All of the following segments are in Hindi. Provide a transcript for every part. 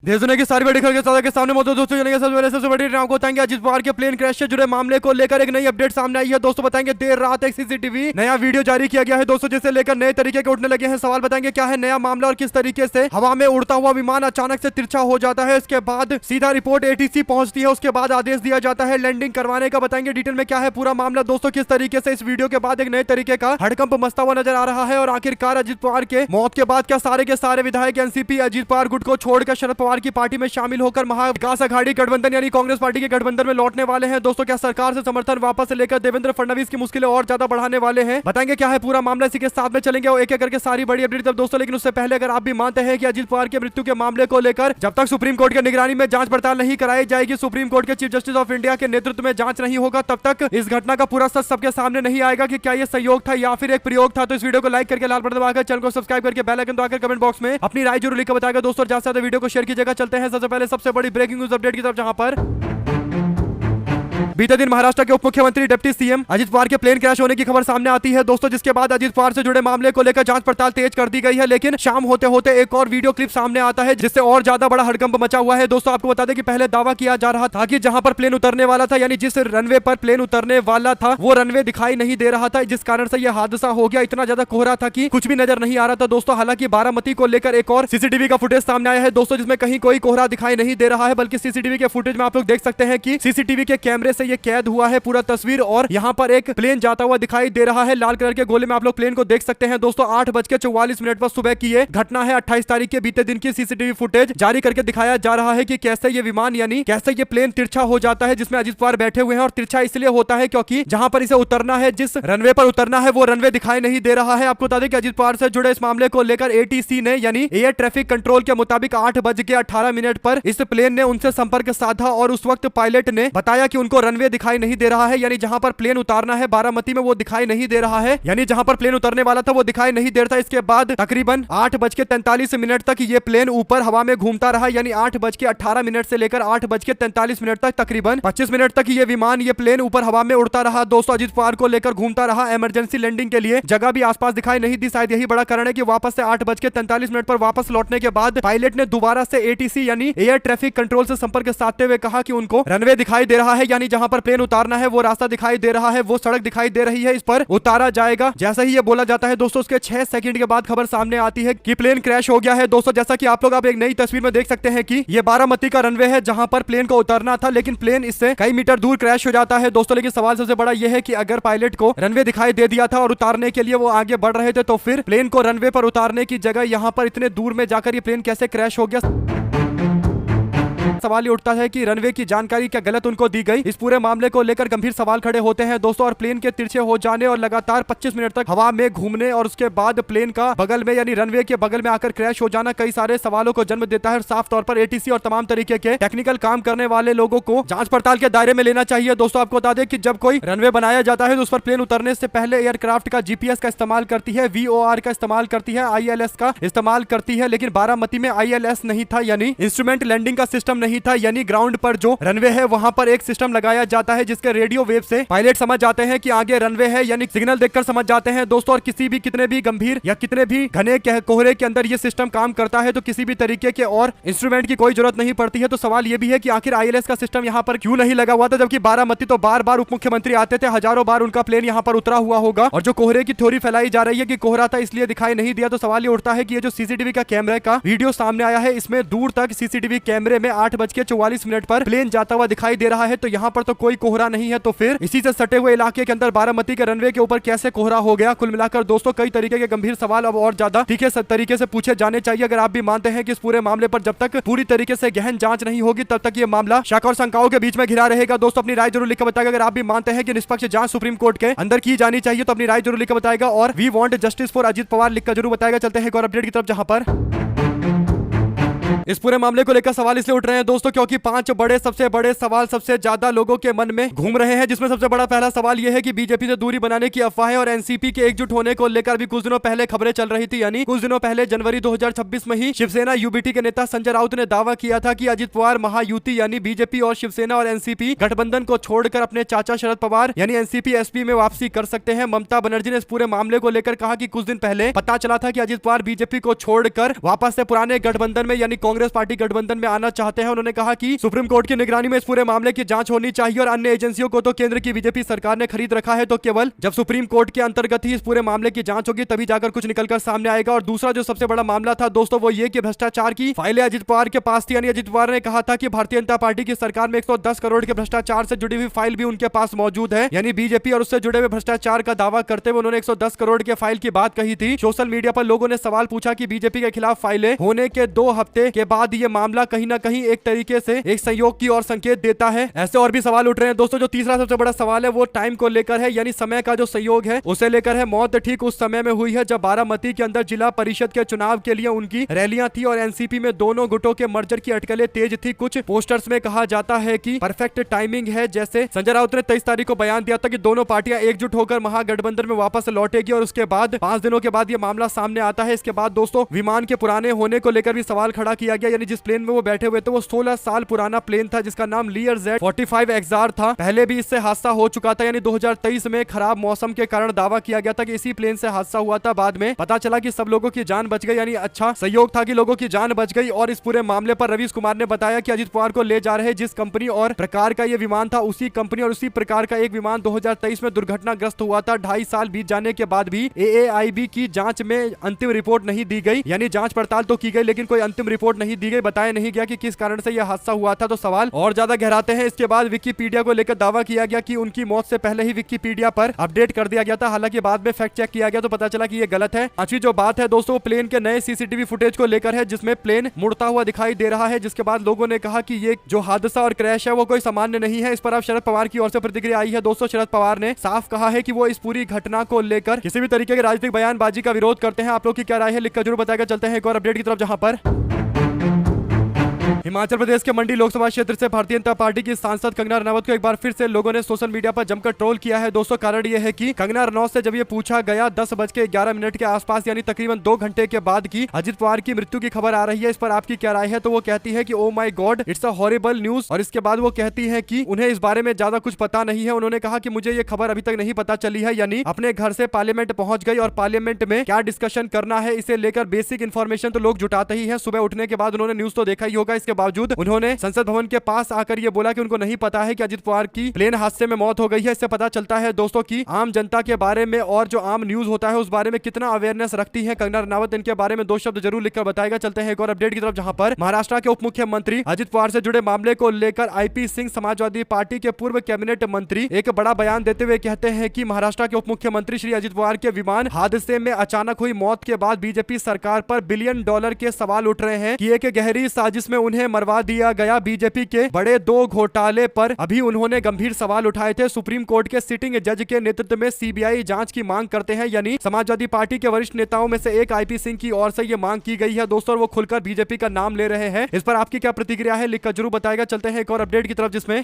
देश दुनिया की सारी बड़ी खबरें के सामने मौजूद दोस्तों। सबसे बड़ी आपको बताएंगे अजीत पवार के प्लेन क्रैश से जुड़े मामले को लेकर एक नई अपडेट सामने आई है दोस्तों। बताएंगे देर रात एक सीसीटीवी नया वीडियो जारी किया गया है दोस्तों, जिसे लेकर नए तरीके के उठने लगे हैं सवाल। बताएंगे क्या है नया मामला और किस तरीके से हवा में उड़ता हुआ विमान अचानक से तिरछा हो जाता है, इसके बाद सीधा रिपोर्ट एटीसी पहुंचती है, उसके बाद आदेश दिया जाता है लैंडिंग करवाने का। बताएंगे डिटेल में क्या है पूरा मामला दोस्तों, किस तरीके से इस वीडियो के बाद एक नए तरीके का हड़कंप मचता हुआ नजर आ रहा है, और आखिरकार अजीत पवार के मौत के बाद क्या सारे के सारे विधायक एनसीपी अजीत पवार गुट को छोड़कर शरद पवार की पार्टी में शामिल होकर महाविकास अघाड़ी गठबंधन यानी कांग्रेस पार्टी के गठबंधन में लौटने वाले हैं दोस्तों? क्या सरकार से समर्थन वापस लेकर देवेंद्र फडणवीस की मुश्किलें और ज्यादा बढ़ाने वाले हैं? बताएंगे क्या है पूरा मामला, इसी के साथ में चलेंगे और एक एक करके सारी बड़ी अपडेट दोस्तों। लेकिन उससे पहले अगर आप भी मानते हैं कि अजीत पवार की मृत्यु के मामले को लेकर जब तक सुप्रीम कोर्ट की निगरानी में जांच पड़ताल नहीं कराई जाएगी, सुप्रीम कोर्ट के चीफ जस्टिस ऑफ इंडिया के नेतृत्व में जांच नहीं होगा, तब तक इस घटना का पूरा सच सबके सामने नहीं आएगा कि क्या यह संयोग था या फिर एक प्रयोग था। तो इस वीडियो को लाइक करके लाल बटन दबाकर चैनल को सब्सक्राइब करके बेल आइकन दबाकर कमेंट बॉक्स में अपनी राय जरूर लिखकर बताएगा दोस्तों। ज्यादा से ज्यादा वीडियो को शेयर कीजिएगा। चलते हैं सबसे पहले सबसे बड़ी ब्रेकिंग न्यूज अपडेट की तरफ, जहां पर बीते दिन महाराष्ट्र के उप मुख्यमंत्री डिप्टी सीएम अजीत पवार के प्लेन क्रैश होने की खबर सामने आती है दोस्तों, जिसके बाद अजीत पवार से जुड़े मामले को लेकर जांच पड़ताल तेज कर दी गई है। लेकिन शाम होते होते एक और वीडियो क्लिप सामने आता है जिससे और ज्यादा बड़ा हड़कंप मचा हुआ है दोस्तों। आपको बता दें कि पहले दावा किया जा रहा था कि जहां पर प्लेन उतरने वाला था, यानी जिस रनवे पर प्लेन उतरने वाला था वो रनवे दिखाई नहीं दे रहा था, जिस कारण से यह हादसा हो गया। इतना ज्यादा कोहरा था कि कुछ भी नजर नहीं आ रहा था दोस्तों। हालांकि बारामती को लेकर एक और सीसीटीवी का फुटेज सामने आया है दोस्तों, जिसमें कहीं कोई कोहरा दिखाई नहीं दे रहा है, बल्कि सीसीटीवी के फुटेज में आप लोग देख सकते हैं कि सीसीटीवी के कैमरे से यह कैद हुआ है पूरा तस्वीर, और यहां पर एक प्लेन जाता हुआ दिखाई दे रहा है। लाल कलर के गोले में आप लोग प्लेन को देख सकते हैं दोस्तों। 8:44 पर सुबह की ये घटना है। 28 तारीख के बीते दिन की सीसीटीवी फुटेज जारी करके दिखाया जा रहा है कि कैसे ये विमान यानी कैसे ये प्लेन तिरछा हो जाता है जिसमें अजीत पवार बैठे हुए हैं। और तिरछा इसलिए होता है क्योंकि जहां पर इसे उतरना है, जिस रनवे पर उतरना है, वो रनवे दिखाई नहीं दे रहा है। आपको बता दें कि अजीत पवार से जुड़े इस मामले को लेकर एटीसी ने यानी एयर ट्रैफिक कंट्रोल के मुताबिक 8:18 पर इस प्लेन ने उनसे संपर्क साधा, और उस वक्त पायलट ने बताया कि उनको रनवे दिखाई नहीं दे रहा है, यानी जहां पर प्लेन उतारना है बारामती में वो दिखाई नहीं दे रहा है, यानी जहां पर प्लेन उतरने वाला था वो दिखाई नहीं दे रहा था। इसके बाद तकरीबन 8:43 तक ये प्लेन ऊपर हवा में घूमता रहा, यानी 8:18 से लेकर 8:43 तक तकरीबन 25 मिनट तक ये विमान ये प्लेन ऊपर हवा में उड़ता रहा दोस्तों। अजीत पवार को लेकर घूमता रहा। इमरजेंसी लैंडिंग के लिए जगह भी आसपास दिखाई नहीं दी। शायद यही बड़ा कारण है कि वापस से 8:43 पर वापस लौटने के बाद पायलट ने दोबारा से एटीसी यानी एयर ट्रैफिक कंट्रोल से संपर्क साधते हुए कहा कि उनको रनवे दिखाई दे रहा है, यानी जहां पर प्लेन उतारना है वो रास्ता दिखाई दे रहा है, वो सड़क दिखाई दे रही है, इस पर उतारा जाएगा। जैसा ही ये बोला जाता है दोस्तों, उसके 6 सेकंड के बाद खबर सामने आती है कि प्लेन क्रैश हो गया है दोस्तों। जैसा कि आप लोग अब एक नई तस्वीर में देख सकते हैं कि ये बारामती का रनवे है जहां पर प्लेन को उतरना था, लेकिन प्लेन इससे कई मीटर दूर क्रैश हो जाता है दोस्तों। लेकिन सवाल सबसे बड़ा यह है कि अगर पायलट को रनवे दिखाई दे दिया था और उतारने के लिए वो आगे बढ़ रहे थे, तो फिर प्लेन को रनवे पर उतारने की जगह यहां पर इतने दूर में जाकर ये प्लेन कैसे क्रैश हो गया? सवाल ये उठता है कि रनवे की जानकारी क्या गलत उनको दी गई? इस पूरे मामले को लेकर गंभीर सवाल खड़े होते हैं दोस्तों। और प्लेन के तिरछे हो जाने और लगातार 25 मिनट तक हवा में घूमने और उसके बाद प्लेन का बगल में यानी रनवे के बगल में आकर क्रैश हो जाना कई सारे सवालों को जन्म देता है। साफ तौर पर एटीसी और तमाम तरीके के टेक्निकल काम करने वाले लोगों को जांच पड़ताल के दायरे में लेना चाहिए दोस्तों। आपको बता दें कि जब कोई रनवे बनाया जाता है तो उस पर प्लेन उतरने से पहले एयरक्राफ्ट का जीपीएस का इस्तेमाल करती है, VOR का इस्तेमाल करती है, ILS का इस्तेमाल करती है। लेकिन बारामती में ILS नहीं था, यानी इंस्ट्रूमेंट लैंडिंग का सिस्टम नहीं था, यानी ग्राउंड पर जो रनवे है वहां पर एक सिस्टम लगाया जाता है जिसके रेडियो वेव से पायलट समझ जाते हैं कि आगे रनवे है, यानी सिग्नल देखकर समझ जाते हैं दोस्तों। और किसी भी कितने भी गंभीर या कितने भी घने कोहरे के अंदर ये सिस्टम काम करता है तो किसी भी तरीके के और इंस्ट्रूमेंट की कोई जरूरत नहीं पड़ती है। तो सवाल ये भी है कि आखिर ILS का सिस्टम यहाँ पर क्यों नहीं लगा हुआ था, जबकि बारामती तो बार बार उप मुख्यमंत्री आते थे, हजारों बार उनका प्लेन यहाँ पर उतरा हुआ होगा। और जो कोहरे की थ्योरी फैलाई जा रही है कि कोहरा था इसलिए दिखाई नहीं दिया, तो सवाल ये उठता है कि ये जो सीसीटीवी का कैमरे का वीडियो सामने आया है, इसमें दूर तक सीसीटीवी कैमरे में 8:44 पर प्लेन जाता हुआ दिखाई दे रहा है, तो यहाँ पर तो कोई कोहरा नहीं है। तो फिर इसी से सटे हुए इलाके के अंदर बारामती के रनवे के ऊपर कैसे कोहरा हो गया? कुल मिलाकर दोस्तों कई तरीके के गंभीर सवाल अब और ज्यादा ठीक तरीके से पूछे जाने चाहिए। अगर आप भी मानते हैं कि इस पूरे मामले पर जब तक पूरी तरीके से गहन जांच नहीं होगी तब तक ये मामला शक और शंकाओं के बीच में घिरा रहेगा दोस्तों। अपनी राय जरूर लिखकर बताएगा। अगर आप भी मानते हैं कि निष्पक्ष जांच सुप्रीम कोर्ट के अंदर की जानी चाहिए तो अपनी राय जरूर लिखकर बताएगा। और we want justice for Ajit Pawar लिखकर जरूर बताएगा। चलते हैं एक और अपडेट की तरफ, जहां पर इस पूरे मामले को लेकर सवाल इसलिए उठ रहे हैं दोस्तों क्योंकि 5 सबसे बड़े सवाल सबसे ज्यादा लोगों के मन में घूम रहे हैं, जिसमें सबसे बड़ा पहला सवाल यह है कि बीजेपी से दूरी बनाने की अफवाहें और एनसीपी के एकजुट होने को लेकर भी कुछ दिनों पहले खबरें चल रही थी। यानी कुछ दिनों पहले जनवरी 2026 में ही शिवसेना यूबीटी के नेता संजय राउत ने दावा किया था कि अजीत पवार महायुति यानी बीजेपी और शिवसेना और एनसीपी गठबंधन को छोड़कर अपने चाचा शरद पवार यानी एनसीपी एसपी में वापसी कर सकते हैं। ममता बनर्जी ने इस पूरे मामले को लेकर कहा कि कुछ दिन पहले पता चला था कि अजीत पवार बीजेपी को छोड़कर वापस से पुराने गठबंधन में यानी कांग्रेस पार्टी गठबंधन में आना चाहते हैं। उन्होंने कहा कि सुप्रीम कोर्ट की निगरानी में इस पूरे मामले की जांच होनी चाहिए और अन्य एजेंसियों को तो केंद्र की बीजेपी सरकार ने खरीद रखा है, तो केवल जब सुप्रीम कोर्ट के अंतर्गत ही इस पूरे मामले की जांच होगी तभी जाकर कुछ निकलकर सामने आएगा। और दूसरा जो सबसे बड़ा मामला था दोस्तों वो ये कि भ्रष्टाचार की फाइलें अजित पवार के पास थी, यानी अजित पवार ने कहा था कि भारतीय जनता पार्टी की सरकार में 110 करोड़ के भ्रष्टाचार से जुड़ी हुई फाइल भी उनके पास मौजूद है, यानी बीजेपी और उससे जुड़े हुए भ्रष्टाचार का दावा करते हुए उन्होंने 110 करोड़ के फाइल की बात कही थी। सोशल मीडिया पर लोगों ने सवाल पूछा कि बीजेपी के खिलाफ फाइलें होने के 2 हफ्ते के बाद ये मामला कहीं ना कहीं एक तरीके से एक संयोग की ओर संकेत देता है। ऐसे और भी सवाल उठ रहे हैं दोस्तों। जो तीसरा सबसे बड़ा सवाल है वो टाइम को लेकर है, यानी समय का जो संयोग है उसे लेकर है। मौत ठीक उस समय में हुई है जब बारामती के अंदर जिला परिषद के चुनाव के लिए उनकी रैलियां थी और एनसीपी में दोनों गुटों के मर्जर की अटकलें तेज थी। कुछ पोस्टर्स में कहा जाता है कि परफेक्ट टाइमिंग है, जैसे संजय राउत ने 23 तारीख को बयान दिया था कि दोनों पार्टियां एकजुट होकर महागठबंधन में वापस लौटेगी और उसके बाद 5 दिनों के बाद यह मामला सामने आता है। इसके बाद दोस्तों विमान के पुराने होने को लेकर भी सवाल खड़ा किया गया, यानी जिस प्लेन में वो बैठे हुए थे वो 16 साल पुराना प्लेन था जिसका नाम लियर Z-45 XR था। पहले भी इससे हादसा हो चुका था, यानी 2023 में खराब मौसम के कारण दावा किया गया था कि इसी प्लेन से हादसा हुआ था। बाद में पता चला कि सब लोगों की जान बच गई, यानी अच्छा सहयोग था कि लोगों की जान बच गई। और इस पूरे मामले पर रवीश कुमार ने बताया कि अजित पवार को ले जा रहे जिस कंपनी और प्रकार का ये विमान था उसी कंपनी और उसी प्रकार का एक विमान 2023 में दुर्घटनाग्रस्त हुआ था। 2.5 साल बीत जाने के बाद भी AAIB की जांच में अंतिम रिपोर्ट नहीं दी गई, यानी जांच पड़ताल तो की गई लेकिन कोई अंतिम रिपोर्ट नहीं दी गई। बताया नहीं गया कि किस कारण से यह हादसा हुआ था। तो सवाल और ज्यादा गहराते हैं। इसके बाद विकिपीडिया को लेकर दावा किया गया कि उनकी मौत से पहले ही विकिपीडिया पर अपडेट कर दिया गया था, हालांकि बाद में फैक्ट चेक किया गया तो पता चला कि यह गलत है। पांचवी जो बात है दोस्तों प्लेन के नए सीसीटीवी फुटेज को लेकर है जिसमें प्लेन मुड़ता हुआ दिखाई दे रहा है, जिसके बाद लोगों ने कहा कि ये जो हादसा और क्रैश है वो कोई सामान्य नहीं है। इस पर अब शरद पवार की ओर से प्रतिक्रिया आई है दोस्तों। शरद पवार ने साफ कहा है कि वो इस पूरी घटना को लेकर किसी भी तरीके की राजनीतिक बयानबाजी का विरोध करते हैं। आप लोग की क्या राय है लिखकर जरूर बताएगा। चलते हैं एक और अपडेट की तरफ, जहां पर हिमाचल प्रदेश के मंडी लोकसभा क्षेत्र से भारतीय जनता पार्टी की सांसद कंगना रनावत को एक बार फिर से लोगों ने सोशल मीडिया पर जमकर ट्रोल किया है दोस्तों। कारण यह है कि कंगना रनौत से जब ये पूछा गया 10:11 के आसपास, यानी तकरीबन 2 घंटे के बाद की अजित पवार की मृत्यु की खबर आ रही है, इस पर आपकी क्या राय है, तो वो कहती है कि oh my god it's a horrible news. और इसके बाद वो कहती है कि उन्हें इस बारे में ज्यादा कुछ पता नहीं है। उन्होंने कहा कि मुझे ये खबर अभी तक नहीं पता चली है, यानी अपने घर से पार्लियामेंट पहुंच गई और पार्लियामेंट में क्या डिस्कशन करना है इसे लेकर बेसिक इन्फॉर्मेशन तो लोग जुटाते ही है। सुबह उठने के बाद उन्होंने न्यूज तो देखा ही होगा, इसके बावजूद उन्होंने संसद भवन के पास आकर ये बोला कि उनको नहीं पता है कि अजित पवार की प्लेन हादसे में मौत हो गई है। इससे पता चलता है दोस्तों कि आम जनता के बारे में और जो आम न्यूज होता है उस बारे में कितना अवेयरनेस रखती है कंगना रनावत। इनके बारे में 2 शब्द जरूर लिखकर बताएगा। चलते हैं एक और अपडेट की तरफ, जहां पर महाराष्ट्र के उप मुख्यमंत्री अजित पवार से जुड़े मामले को लेकर IP सिंह समाजवादी पार्टी के पूर्व कैबिनेट मंत्री एक बड़ा बयान देते हुए कहते हैं कि महाराष्ट्र के उप मुख्यमंत्री श्री अजित पवार के विमान हादसे में अचानक हुई मौत के बाद बीजेपी सरकार पर $1 बिलियन के सवाल उठ रहे हैं कि एक गहरी साजिश में उन्हें मरवा दिया गया। बीजेपी के बड़े 2 घोटाले पर अभी उन्होंने गंभीर सवाल उठाए थे। सुप्रीम कोर्ट के सिटिंग जज के नेतृत्व में CBI जांच की मांग करते हैं, यानी समाजवादी पार्टी के वरिष्ठ नेताओं में से एक IP सिंह की ओर से यह मांग की गई है दोस्तों, और वो खुलकर बीजेपी का नाम ले रहे हैं। इस पर आपकी क्या प्रतिक्रिया है लिखकर जरूर बताएगा। चलते हैं एक और अपडेट की तरफ, जिसमें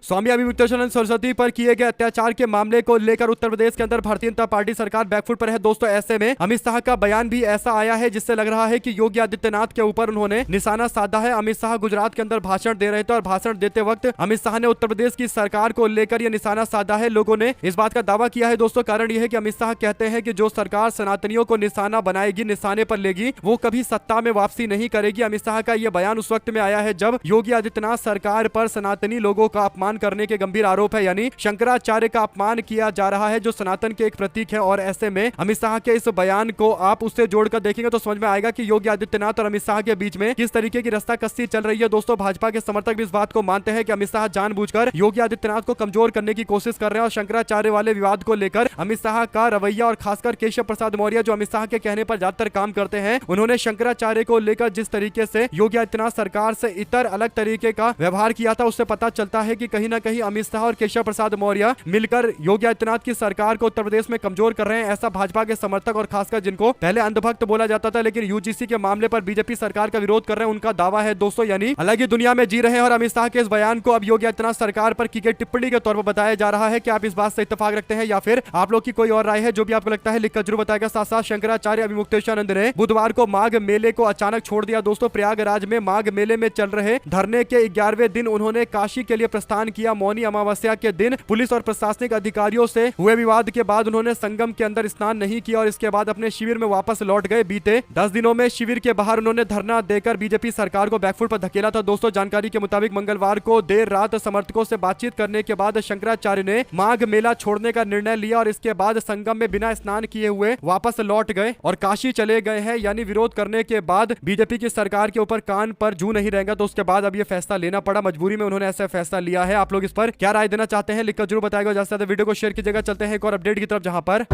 स्वामी अभिमुक्तेश्वरानंद सरस्वती पर किए गए अत्याचार के मामले को लेकर उत्तर प्रदेश के अंदर भारतीय जनता पार्टी सरकार बैकफुट पर है दोस्तों। ऐसे में अमित शाह का बयान भी ऐसा आया है जिससे लग रहा है कि योगी आदित्यनाथ के ऊपर उन्होंने निशाना साधा है। अमित शाह गुजरात के अंदर भाषण दे रहे थे और भाषण देते वक्त अमित शाह ने उत्तर प्रदेश की सरकार को लेकर यह निशाना साधा है। लोगों ने इस बात का दावा किया है दोस्तों। कारण यह है कि अमित शाह कहते हैं कि जो सरकार सनातनियों को निशाना बनाएगी, निशाने पर लेगी, वो कभी सत्ता में वापसी नहीं करेगी। अमित शाह का यह बयान उस वक्त में आया है जब योगी आदित्यनाथ सरकार पर सनातनी लोगों का अपमान करने के गंभीर आरोप है, यानी शंकराचार्य का अपमान किया जा रहा है जो सनातन के एक प्रतीक है। और ऐसे में अमित शाह के इस बयान को आप उससे जोड़कर देखेंगे तो समझ में आएगा कि योगी आदित्यनाथ और अमित शाह के बीच में किस तरीके की रास्ता कस्सी चल रही है दोस्तों। भाजपा के समर्थक भी इस बात को मानते हैं कि अमित शाह जानबूझकर योगी आदित्यनाथ को कमजोर करने की कोशिश कर रहे हैं और शंकराचार्य वाले विवाद को लेकर अमित शाह का रवैया और खासकर केशव प्रसाद मौर्य जो अमित शाह के कहने पर ज्यादातर काम करते हैं, उन्होंने शंकराचार्य को लेकर जिस तरीके से योगी आदित्यनाथ सरकार से इतर अलग तरीके का व्यवहार किया था उससे पता चलता है कि कहीं ना कहीं अमित शाह और केशव प्रसाद मौर्य मिलकर योगी आदित्यनाथ की सरकार को उत्तर प्रदेश में कमजोर कर रहे हैं। ऐसा भाजपा के समर्थक और खासकर जिनको पहले अंधभक्त बोला जाता था लेकिन यूजीसी के मामले पर बीजेपी सरकार का विरोध कर रहे हैं, उनका दावा है दोस्तों, यानी अलग ही दुनिया में जी रहे हैं। और अमित शाह के इस बयान को अब योगी आदित्यनाथ सरकार पर की गई टिप्पणी के तौर पर बताया जा रहा है कि आप इस बात से इत्तेफाक रखते हैं या फिर आप लोग की कोई और राय है, जो भी आपको लगता है लिखकर जरूर बताएगा। साथ साथ शंकराचार्य अभिमुक्तेश्वरानंद ने बुधवार को माघ मेले को अचानक छोड़ दिया दोस्तों। प्रयागराज में माघ मेले में चल रहे धरने के 11वें दिन उन्होंने काशी के लिए प्रस्थान किया। मौनी अमावस्या के दिन पुलिस और प्रशासनिक अधिकारियों से हुए विवाद के बाद उन्होंने संगम के अंदर स्नान नहीं किया और इसके बाद अपने शिविर में वापस लौट गए। बीते 10 दिनों में शिविर के बाहर उन्होंने धरना देकर बीजेपी सरकार को बैकफुट पर धकेला था। दोस्तों, जानकारी के मुताबिक मंगलवार को देर रात समर्थकों से बातचीत करने के बाद शंकराचार्य ने माघ मेला छोड़ने का निर्णय लिया और इसके बाद संगम में बिना स्नान किए हुए वापस लौट गए और काशी चले गए हैं। यानी विरोध करने के बाद बीजेपी की सरकार के ऊपर कान पर जू नहीं रहेगा, तो उसके बाद अब ये फैसला लेना पड़ा। मजबूरी में उन्होंने ऐसा फैसला लिया है। आप लोग इस पर क्या राय देना चाहते हैं लिखकर जरूर बताएगा। ज्यादा से ज्यादा वीडियो को शेयर कीजिएगा। चलते हैं एक और अपडेट की तरफ, जहां पर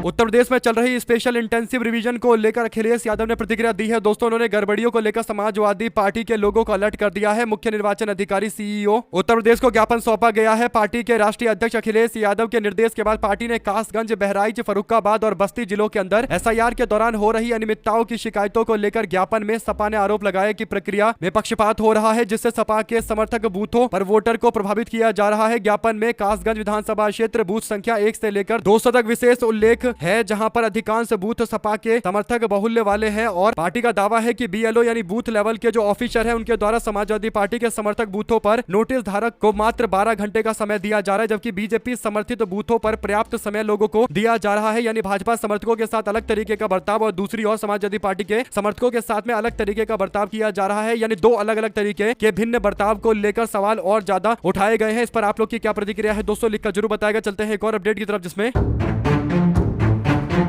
उत्तर प्रदेश में चल रही स्पेशल इंटेंसिव रिवीजन को लेकर अखिलेश यादव ने प्रतिक्रिया दी है। दोस्तों, उन्होंने गड़बड़ियों को लेकर समाजवादी पार्टी के लोगों को अलर्ट कर दिया है। मुख्य निर्वाचन अधिकारी सीईओ उत्तर प्रदेश को ज्ञापन सौंपा गया है। पार्टी के राष्ट्रीय अध्यक्ष अखिलेश यादव के निर्देश के बाद पार्टी ने कासगंज, बहराइच, फर्रुखाबाद और बस्ती जिलों के अंदर एसआईआर के दौरान हो रही अनियमितताओं की शिकायतों को लेकर ज्ञापन में सपा ने आरोप लगाया कि प्रक्रिया में पक्षपात हो रहा है, जिससे सपा के समर्थक बूथों पर वोटर को प्रभावित किया जा रहा है। ज्ञापन में कासगंज विधानसभा क्षेत्र बूथ संख्या 1 से लेकर 200 तक विशेष उल्लेख है, जहां पर अधिकांश बूथ सपा के समर्थक बाहुल्य वाले हैं और पार्टी का दावा है कि बीएलओ यानी बूथ लेवल के जो ऑफिसर हैं उनके द्वारा समाजवादी पार्टी के समर्थक बूथों पर नोटिस धारक को मात्र 12 घंटे का समय दिया जा रहा है, जबकि बीजेपी समर्थित बूथों पर पर्याप्त समय लोगों को दिया जा रहा है। यानी भाजपा समर्थकों के साथ अलग तरीके का बर्ताव और दूसरी ओर समाजवादी पार्टी के समर्थकों के साथ में अलग तरीके का बर्ताव किया जा रहा है। यानी दो अलग अलग तरीके के भिन्न बर्ताव को लेकर सवाल और ज्यादा उठाए गए हैं। इस पर आप लोग की क्या प्रतिक्रिया है दोस्तों, लिखकर जरूर बताएगा। चलते हैं एक और अपडेट की तरफ, जिसमें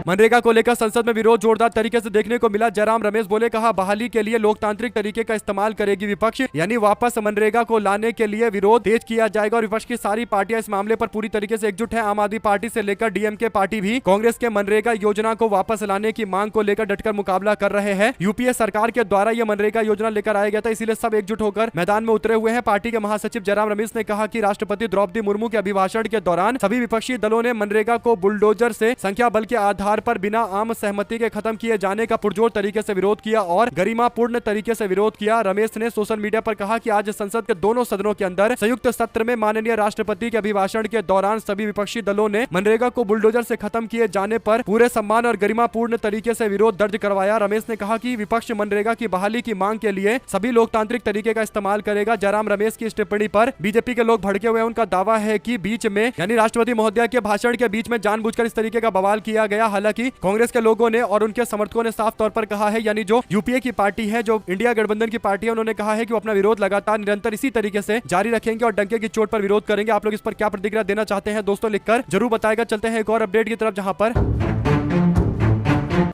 मनरेगा को लेकर संसद में विरोध जोरदार तरीके से देखने को मिला। जयराम रमेश बोले, कहा बहाली के लिए लोकतांत्रिक तरीके का इस्तेमाल करेगी विपक्ष, यानी वापस मनरेगा को लाने के लिए विरोध तेज किया जाएगा और विपक्ष की सारी पार्टियां इस मामले पर पूरी तरीके से एकजुट है। आम आदमी पार्टी से लेकर डीएमके पार्टी भी कांग्रेस के मनरेगा योजना को वापस लाने की मांग को लेकर डटकर मुकाबला कर रहे हैं। यूपीए सरकार के द्वारा यह मनरेगा योजना लेकर आया गया था, इसीलिए सब एकजुट होकर मैदान में उतरे हुए हैं। पार्टी के महासचिव जयराम रमेश ने कहा कि राष्ट्रपति द्रौपदी मुर्मू के अभिभाषण के दौरान सभी विपक्षी दलों ने मनरेगा को बुलडोजर से संख्या बल के आधार पर बिना आम सहमति के खत्म किए जाने का पुरजोर तरीके से विरोध किया और गरिमापूर्ण तरीके से विरोध किया। रमेश ने सोशल मीडिया पर कहा कि आज संसद के दोनों सदनों के अंदर संयुक्त सत्र में माननीय राष्ट्रपति के अभिभाषण के दौरान सभी विपक्षी दलों ने मनरेगा को बुलडोजर से खत्म किए जाने पर पूरे सम्मान और गरिमापूर्ण तरीके से विरोध दर्ज करवाया। रमेश ने कहा कि विपक्ष मनरेगा की बहाली की मांग के लिए सभी लोकतांत्रिक तरीके का इस्तेमाल करेगा। जयराम रमेश की इस टिप्पणी पर बीजेपी के लोग भड़के हुए हैं। उनका दावा है कि बीच में यानी राष्ट्रपति महोदया के भाषण के बीच में जानबूझकर इस तरीके का बवाल किया गया। हालांकि कांग्रेस के लोगों ने और उनके समर्थकों ने साफ तौर पर कहा है, यानी जो यूपीए की पार्टी है, जो इंडिया गठबंधन की पार्टी है, उन्होंने कहा है कि वो अपना विरोध लगातार निरंतर इसी तरीके से जारी रखेंगे और डंके की चोट पर विरोध करेंगे। आप लोग इस पर क्या प्रतिक्रिया देना चाहते हैं दोस्तों, लिखकर जरूर बताएगा। चलते हैं एक और अपडेट की तरफ, जहां पर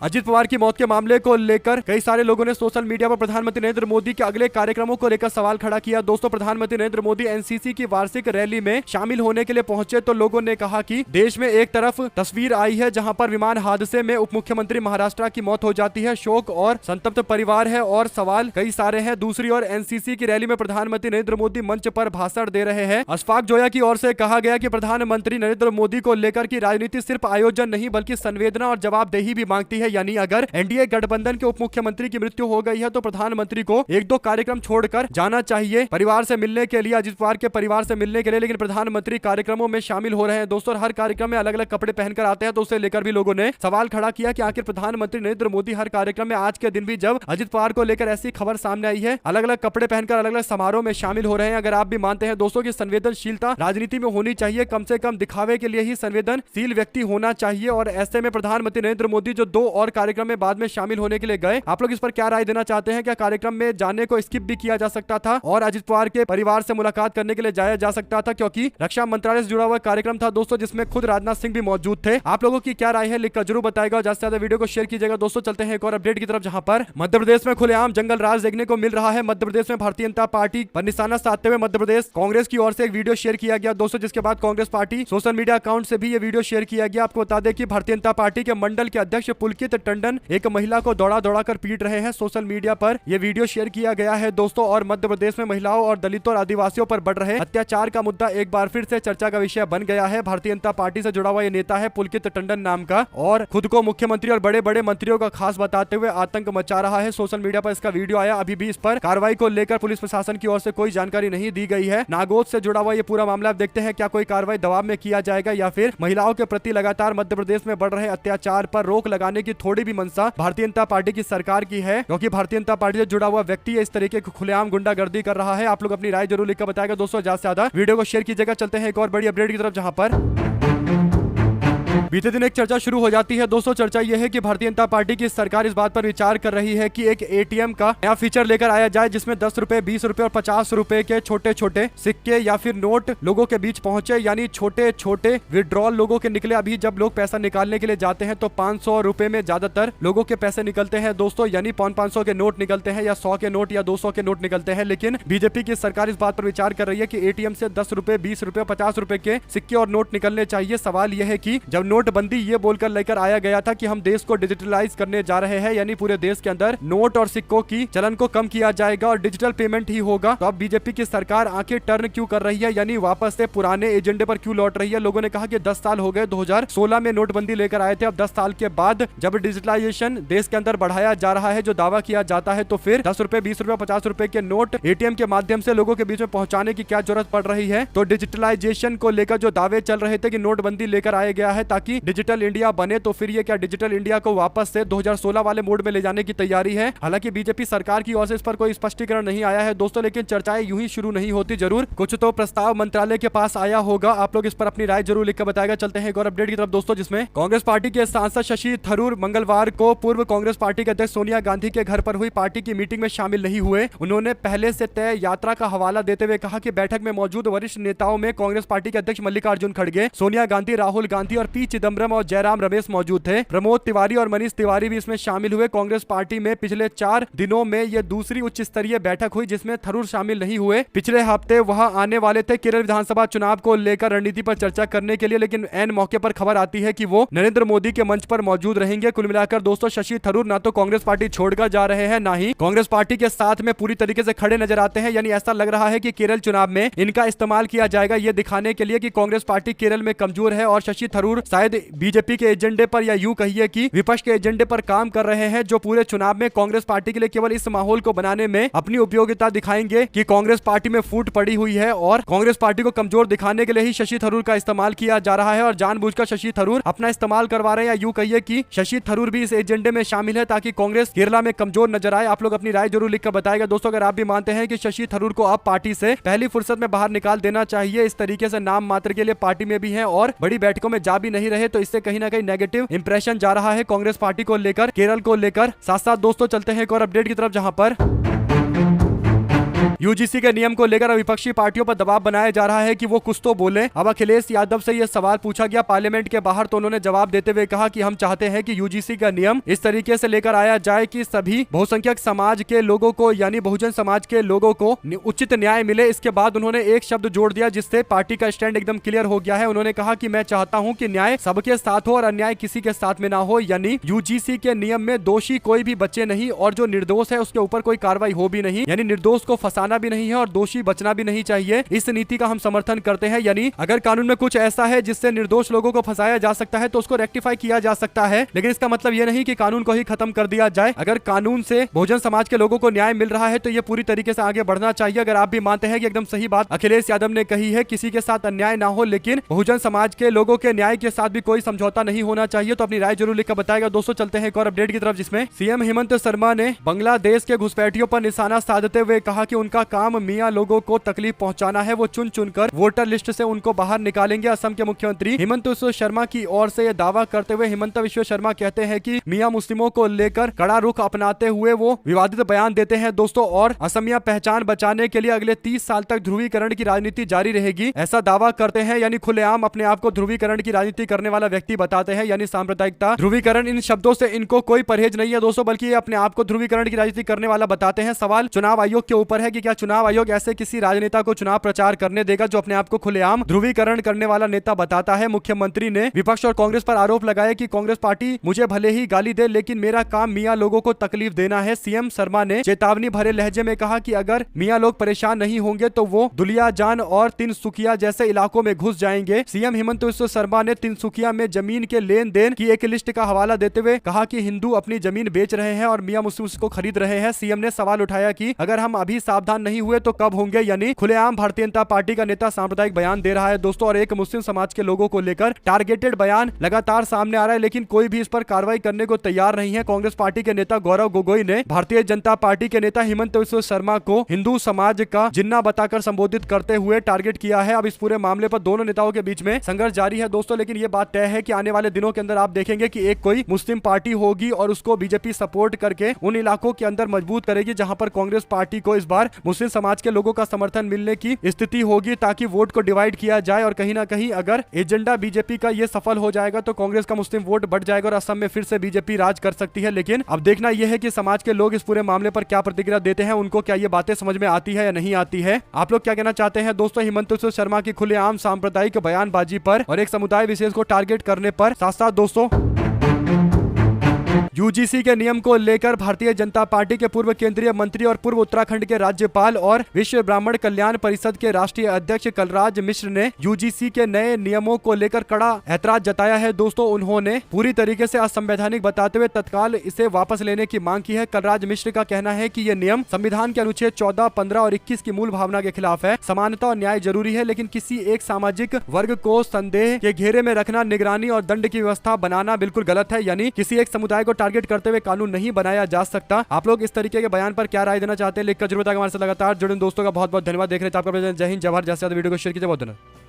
अजित पवार की मौत के मामले को लेकर कई सारे लोगों ने सोशल मीडिया पर प्रधानमंत्री नरेंद्र मोदी के अगले कार्यक्रमों को लेकर सवाल खड़ा किया। दोस्तों, प्रधानमंत्री नरेंद्र मोदी एनसीसी की वार्षिक रैली में शामिल होने के लिए पहुंचे तो लोगों ने कहा कि देश में एक तरफ तस्वीर आई है जहां पर विमान हादसे में उप मुख्यमंत्री महाराष्ट्र की मौत हो जाती है, शोक और संतप्त परिवार है और सवाल कई सारे हैं। दूसरी ओर एनसीसी की रैली में प्रधानमंत्री नरेंद्र मोदी मंच पर भाषण दे रहे हैं। अशफाक जोया की ओर से कहा गया कि प्रधानमंत्री नरेंद्र मोदी को लेकर की राजनीति सिर्फ आयोजन नहीं बल्कि संवेदना और जवाबदेही भी मांगती है। यानी अगर एनडीए गठबंधन के उप मुख्यमंत्री की मृत्यु हो गई है तो प्रधानमंत्री को एक दो कार्यक्रम छोड़कर जाना चाहिए परिवार से मिलने के लिए, अजित पवार के परिवार से मिलने के लिए। लेकिन प्रधानमंत्री कार्यक्रमों में शामिल हो रहे हैं। दोस्तों, हर कार्यक्रम में अलग अलग कपड़े पहनकर आते हैं, तो उसे लेकर भी लोगों ने सवाल खड़ा किया कि आखिर प्रधानमंत्री नरेंद्र मोदी हर कार्यक्रम में आज के दिन भी जब अजित पवार को लेकर ऐसी खबर सामने आई है, अलग अलग कपड़े पहनकर अलग अलग समारोह में शामिल हो रहे हैं। अगर आप भी मानते हैं दोस्तों की संवेदनशीलता राजनीति में होनी चाहिए, कम से कम दिखावे के लिए ही संवेदनशील व्यक्ति होना चाहिए, और ऐसे में प्रधानमंत्री नरेंद्र मोदी जो दो और कार्यक्रम में बाद में शामिल होने के लिए गए, आप लोग इस पर क्या राय देना चाहते हैं? क्या कार्यक्रम में जाने को स्किप भी किया जा सकता था और अजित पवार के परिवार से मुलाकात करने के लिए जाया जा सकता था, क्योंकि रक्षा मंत्रालय से जुड़ा हुआ कार्यक्रम था दोस्तों, जिसमें खुद राजनाथ सिंह भी मौजूद थे। आप लोगों की क्या राय है लिखकर जरूर बताएगा और ज्यादा से ज्यादा वीडियो को शेयर कीजिएगा। दोस्तों, चलते हैं एक और अपडेट की तरफ, जहां पर मध्य प्रदेश में खुलेआम जंगल राज देखने को मिल रहा है। मध्य प्रदेश में भारतीय जनता पार्टी पर निशाना साधते हुए मध्य प्रदेश कांग्रेस की ओर से एक वीडियो शेयर किया गया दोस्तों, जिसके बाद Congress party social media account से भी ये वीडियो शेयर किया गया। आपको बता दें कि भारतीय जनता पार्टी के मंडल के अध्यक्ष पुलकित टंडन एक महिला को दौड़ा दौड़ा कर पीट रहे हैं। सोशल मीडिया पर यह वीडियो शेयर किया गया है दोस्तों, और मध्य प्रदेश में महिलाओं और दलितों और आदिवासियों पर बढ़ रहे अत्याचार का मुद्दा एक बार फिर से चर्चा का विषय बन गया है। भारतीय जनता पार्टी से जुड़ा हुआ ये नेता है पुलकित टंडन नाम का, और खुद को मुख्यमंत्री और बड़े बड़े मंत्रियों का खास बताते हुए आतंक मचा रहा है। सोशल मीडिया पर इसका वीडियो आया। अभी भी इस पर कार्रवाई को लेकर पुलिस प्रशासन की ओर से कोई जानकारी नहीं दी गई है। नागौद से जुड़ा हुआ ये पूरा मामला, आप देखते हैं क्या कोई कार्रवाई दबाव में किया जाएगा या फिर महिलाओं के प्रति लगातार मध्य प्रदेश में बढ़ रहे अत्याचार पर रोक लगाने हटाने की थोड़ी भी मंशा भारतीय जनता पार्टी की सरकार की है, क्योंकि भारतीय जनता पार्टी से जुड़ा हुआ व्यक्ति इस तरीके की खुलेआम गुंडागर्दी कर रहा है। आप लोग अपनी राय जरूर लिखकर बताएगा दोस्तों। ज्यादा से ज्यादा वीडियो को शेयर कीजिएगा। चलते हैं एक और बड़ी अपडेट की तरफ, जहां पर बीते दिन एक चर्चा शुरू हो जाती है दोस्तों। चर्चा यह है कि भारतीय जनता पार्टी की सरकार इस बात पर विचार कर रही है कि एक एटीएम का नया फीचर लेकर आया जाए, जिसमें 10 रुपए, 20 रुपए और 50 रुपए के छोटे छोटे सिक्के या फिर नोट लोगों के बीच पहुंचे, यानी छोटे छोटे विड्रॉल लोगों के निकले। अभी जब लोग पैसा निकालने के लिए जाते हैं तो 500 रुपए में ज्यादातर लोगों के पैसे निकलते हैं दोस्तों, यानी 500 के नोट निकलते हैं या 100 के नोट या 200 के नोट निकलते हैं। लेकिन बीजेपी की सरकार इस बात पर विचार कर रही है कि एटीएम से 10 रुपए, 20 रुपए, 50 रुपए के सिक्के और नोट निकलने चाहिए। सवाल यह है कि जब नोटबंदी ये बोलकर लेकर आया गया था कि हम देश को डिजिटलाइज करने जा रहे हैं, यानी पूरे देश के अंदर नोट और सिक्कों की चलन को कम किया जाएगा और डिजिटल पेमेंट ही होगा, तो अब बीजेपी की सरकार आंखें टर्न क्यों कर रही है, यानी वापस से पुराने एजेंडे पर क्यों लौट रही है। लोगों ने कहा कि 10 साल हो गए, 2016 में नोटबंदी लेकर आए थे, अब 10 साल के बाद जब डिजिटलाइजेशन देश के अंदर बढ़ाया जा रहा है, जो दावा किया जाता है, तो फिर 10 रुपए, 20 रुपए, 50 रुपए के नोट एटीएम के माध्यम से लोगों के बीच में पहुंचाने की क्या जरूरत पड़ रही है। तो डिजिटलाइजेशन को लेकर जो दावे चल रहे थे कि नोटबंदी लेकर आया गया है ताकि डिजिटल इंडिया बने, तो फिर ये क्या डिजिटल इंडिया को वापस से 2016 वाले मोड में ले जाने की तैयारी है। हालांकि बीजेपी सरकार की ओर से इस पर कोई स्पष्टीकरण नहीं आया है दोस्तों, लेकिन चर्चाएं यूं ही शुरू नहीं होती, जरूर कुछ तो प्रस्ताव मंत्रालय के पास आया होगा। आप लोग इस पर अपनी राय जरूर लिखकर बताएगा। चलते हैं एक और अपडेट की तरफ दोस्तों, जिसमें कांग्रेस पार्टी के सांसद शशि थरूर मंगलवार को पूर्व कांग्रेस पार्टी के अध्यक्ष सोनिया गांधी के घर पर हुई पार्टी की मीटिंग में शामिल नहीं हुए। उन्होंने पहले से तय यात्रा का हवाला देते हुए कहा कि बैठक में मौजूद वरिष्ठ नेताओं में कांग्रेस पार्टी के अध्यक्ष मल्लिकार्जुन खड़गे, सोनिया गांधी, राहुल गांधी और पी चिदम्बरम और जयराम रमेश मौजूद थे। प्रमोद तिवारी और मनीष तिवारी भी इसमें शामिल हुए। कांग्रेस पार्टी में पिछले 4 दिनों में यह दूसरी उच्च स्तरीय बैठक हुई जिसमें थरूर शामिल नहीं हुए। पिछले हफ्ते वहां आने वाले थे केरल विधानसभा चुनाव को लेकर रणनीति पर चर्चा करने के लिए, लेकिन ऐन मौके पर खबर आती है कि वो नरेंद्र मोदी के मंच पर मौजूद रहेंगे। कुल मिलाकर दोस्तों, शशि थरूर ना तो कांग्रेस पार्टी छोड़कर जा रहे हैं, ना ही कांग्रेस पार्टी के साथ में पूरी तरीके से खड़े नजर आते हैं। यानी ऐसा लग रहा है कि केरल चुनाव में इनका इस्तेमाल किया जाएगा, ये दिखाने के लिए कि कांग्रेस पार्टी केरल में कमजोर है और शशि थरूर शायद बीजेपी के एजेंडे पर, या यूं कहिए कि विपक्ष के एजेंडे पर काम कर रहे हैं, जो पूरे चुनाव में कांग्रेस पार्टी के लिए केवल इस माहौल को बनाने में अपनी उपयोगिता दिखाएंगे कि कांग्रेस पार्टी में फूट पड़ी हुई है और कांग्रेस पार्टी को कमजोर दिखाने के लिए ही शशि थरूर का इस्तेमाल किया जा रहा है और जानबूझकर शशि थरूर अपना इस्तेमाल करवा रहे हैं, या यूं कहिए कि शशि थरूर भी इस एजेंडे में शामिल है ताकि कांग्रेस केरला में कमजोर नजर आए। आप लोग अपनी राय जरूर लिखकर बताएगा दोस्तों। अगर आप भी मानते हैं कि शशि थरूर को अब पार्टी से पहली फुर्सत में बाहर निकाल देना चाहिए, इस तरीके से नाम मात्र के लिए पार्टी में भी है और बड़ी बैठकों में जा भी नहीं रहे, तो इससे कहीं ना कहीं नेगेटिव इंप्रेशन जा रहा है कांग्रेस पार्टी को लेकर, केरल को लेकर। साथ साथ दोस्तों चलते हैं एक और अपडेट की तरफ, जहां पर यूजीसी के नियम को लेकर विपक्षी पार्टियों पर दबाव बनाया जा रहा है कि वो कुछ तो बोले। अब अखिलेश यादव से यह सवाल पूछा गया पार्लियामेंट के बाहर, तो उन्होंने जवाब देते हुए कहा कि हम चाहते हैं कि यूजीसी का नियम इस तरीके से लेकर आया जाए कि सभी बहुसंख्यक समाज के लोगों को, यानी बहुजन समाज के लोगों को उचित न्याय मिले। इसके बाद उन्होंने एक शब्द जोड़ दिया जिससे पार्टी का स्टैंड एकदम क्लियर हो गया है। उन्होंने कहा कि मैं चाहता हूं कि न्याय सबके साथ हो और अन्याय किसी के साथ में ना हो, यानी यूजीसी के नियम में दोषी कोई भी बचे नहीं और जो निर्दोष है उसके ऊपर कोई कार्रवाई हो भी नहीं, यानी निर्दोष को फंसाना भी नहीं है और दोषी बचना भी नहीं चाहिए। इस नीति का हम समर्थन करते हैं, यानी अगर कानून में कुछ ऐसा है जिससे निर्दोष लोगों को फंसाया जा सकता है तो उसको रेक्टिफाई किया जा सकता है, लेकिन इसका मतलब यह नहीं कि कानून को ही खत्म कर दिया जाए। अगर कानून से बहुजन समाज के लोगों को न्याय मिल रहा है तो यह पूरी तरीके से आगे बढ़ना चाहिए। अगर आप भी मानते हैं कि एकदम सही बात अखिलेश यादव ने कही है, किसी के साथ अन्याय ना हो, लेकिन बहुजन समाज के लोगों के न्याय के साथ भी कोई समझौता नहीं होना चाहिए, तो अपनी राय जरूर लिखकर बताएगा दोस्तों। चलते हैं एक और अपडेट की तरफ, जिसमें सीएम हेमंत शर्मा ने बांग्लादेश के घुसपैठियों पर निशाना साधते हुए कहा कि उनका काम मियां लोगों को तकलीफ पहुंचाना है, वो चुन चुनकर वोटर लिस्ट से उनको बाहर निकालेंगे। असम के मुख्यमंत्री हिमंत विश्व शर्मा की ओर से यह दावा करते हुए हिमंत विश्व शर्मा कहते हैं कि मियां मुस्लिमों को लेकर कड़ा रुख अपनाते हुए वो विवादित बयान देते हैं दोस्तों, और असमिया पहचान बचाने के लिए अगले 30 साल तक ध्रुवीकरण की राजनीति जारी रहेगी, ऐसा दावा करते हैं। यानी खुलेआम अपने आप को ध्रुवीकरण की राजनीति करने वाला व्यक्ति बताते हैं, यानी सांप्रदायिकता, ध्रुवीकरण, इन शब्दों से इनको कोई परहेज नहीं है दोस्तों, बल्कि ये अपने आप को ध्रुवीकरण की राजनीति करने वाला बताते हैं। सवाल चुनाव आयोग के ऊपर है कि क्या चुनाव आयोग ऐसे किसी राजनेता को चुनाव प्रचार करने देगा जो अपने आप को खुलेआम ध्रुवीकरण करने वाला नेता बताता है। मुख्यमंत्री ने विपक्ष और कांग्रेस पर आरोप लगाया कि कांग्रेस पार्टी मुझे भले ही गाली दे, लेकिन मेरा काम मियां लोगों को तकलीफ देना है। सीएम शर्मा ने चेतावनी भरे लहजे में कहा कि अगर मियां लोग परेशान नहीं होंगे तो वो दुलियाजान और तिनसुकिया जैसे इलाकों में घुस जाएंगे। सीएम हेमंत विश्व शर्मा ने तिनसुकिया में जमीन के लेन देन की एक लिस्ट का हवाला देते हुए कहा कि हिंदू अपनी जमीन बेच रहे हैं और मियां मुस्लिम उसको खरीद रहे हैं। सीएम ने सवाल उठाया कि अगर हम अभी साफ सावधान नहीं हुए तो कब होंगे, यानी खुलेआम भारतीय जनता पार्टी का नेता सांप्रदायिक बयान दे रहा है दोस्तों, और एक मुस्लिम समाज के लोगों को लेकर टारगेटेड बयान लगातार सामने आ रहा है, लेकिन कोई भी इस पर कार्रवाई करने को तैयार नहीं है। कांग्रेस पार्टी के नेता गौरव गोगोई ने भारतीय जनता पार्टी के नेता हेमंत बिस्वा शर्मा को हिंदू समाज का जिन्ना बताकर संबोधित करते हुए टारगेट किया है। अब इस पूरे मामले पर दोनों नेताओं के बीच में संघर्ष जारी है दोस्तों, लेकिन यह बात तय है कि आने वाले दिनों के अंदर आप देखेंगे कि एक कोई मुस्लिम पार्टी होगी और उसको बीजेपी सपोर्ट करके उन इलाकों के अंदर मजबूत करेगी जहां पर कांग्रेस पार्टी को इस बार मुस्लिम समाज के लोगों का समर्थन मिलने की स्थिति होगी, ताकि वोट को डिवाइड किया जाए। और कहीं ना कहीं अगर एजेंडा बीजेपी का ये सफल हो जाएगा तो कांग्रेस का मुस्लिम वोट बढ़ जाएगा और असम में फिर से बीजेपी राज कर सकती है। लेकिन अब देखना यह है कि समाज के लोग इस पूरे मामले पर क्या प्रतिक्रिया देते हैं, उनको क्या ये बातें समझ में आती है या नहीं आती है। आप लोग क्या कहना चाहते हैं दोस्तों हेमंत बिस्वा शर्मा की खुलेआम सांप्रदायिक बयानबाजी पर और एक समुदाय विशेष को टारगेट करने पर? साथ साथ दोस्तों यूजीसी के नियम को लेकर भारतीय जनता पार्टी के पूर्व केंद्रीय मंत्री और पूर्व उत्तराखंड के राज्यपाल और विश्व ब्राह्मण कल्याण परिषद के राष्ट्रीय अध्यक्ष कलराज मिश्र ने यूजीसी के नए नियमों को लेकर कड़ा ऐतराज जताया है दोस्तों। उन्होंने पूरी तरीके से असंवैधानिक बताते हुए तत्काल इसे वापस लेने की मांग की है। कलराज मिश्र का कहना है कि ये नियम संविधान के अनुच्छेद 14, 15 और 21 की मूल भावना के खिलाफ है। समानता और न्याय जरूरी है, लेकिन किसी एक सामाजिक वर्ग को संदेह के घेरे में रखना, निगरानी और दंड की व्यवस्था बनाना बिल्कुल गलत है, यानी किसी एक समुदाय को टारगेट करते हुए कानून नहीं बनाया जा सकता। आप लोग इस तरीके के बयान पर क्या राय देना चाहते हैं लिखकर जरूर बताएं। हमारे साथ लगातार जुड़े दोस्तों का बहुत बहुत धन्यवाद। देख रहे थे आपका जय हिंद, जय भारत। जैसे वीडियो को शेयर कीजिए, बहुत धन्यवाद।